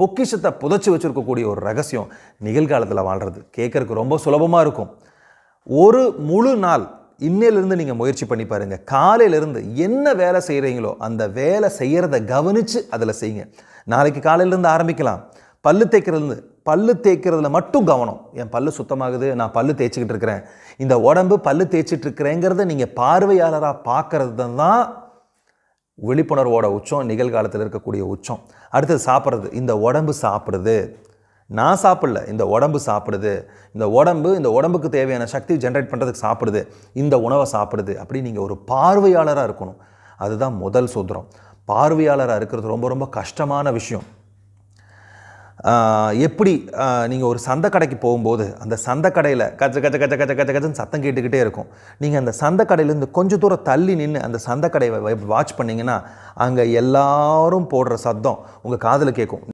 பொக்கிஷத்தை புதைச்சி வச்சுருக்கக்கூடிய ஒரு ரகசியம் நிகழ்காலத்தில் வாழ்கிறது. கேட்குறதுக்கு ரொம்ப சுலபமாக இருக்கும். ஒரு முழு நாள் இன்னையிலேருந்து நீங்கள் முயற்சி பண்ணி பாருங்கள். காலையிலேருந்து என்ன வேலை செய்கிறீங்களோ அந்த வேலை செய்கிறத கவனித்து அதில் செய்யுங்க. நாளைக்கு காலையிலேருந்து ஆரம்பிக்கலாம். பல்லு தேய்க்கிறதுல மட்டும் கவனம். என் பல்லு சுத்தமாகுது, நான் பல்லு தேய்ச்சிக்கிட்டு இருக்கிறேன், இந்த உடம்பு பல்லு தேய்ச்சிட்டு இருக்கிறேங்கிறத நீங்கள் பார்வையாளராக பார்க்கறது தான் விழிப்புணர்வோட உச்சம், நிகழ்காலத்தில் இருக்கக்கூடிய உச்சம். அடுத்தது சாப்பிட்றது. இந்த உடம்பு சாப்பிடுது, நான் சாப்பிடல, இந்த உடம்பு சாப்பிடுது, இந்த உடம்புக்கு தேவையான சக்தி ஜென்ரேட் பண்ணுறதுக்கு சாப்பிடுது, இந்த உணவை சாப்பிடுது. அப்படி நீங்கள் ஒரு பார்வையாளராக இருக்கணும். அதுதான் முதல் சூத்திரம். பார்வையாளராக இருக்கிறது ரொம்ப ரொம்ப கஷ்டமான விஷயம். எப்படி நீங்கள் ஒரு சந்தை கடைக்கு போகும்போது அந்த சந்தை கடையில் கச்சன்னு சத்தம் கேட்டுக்கிட்டே இருக்கும். நீங்கள் அந்த சந்தை கடையிலேருந்து கொஞ்சம் தூரம் தள்ளி நின்று அந்த சந்தை கடையை வாட்ச் பண்ணிங்கன்னா அங்கே எல்லாரும் போடுற சத்தம் உங்கள் காதில் கேட்கும்.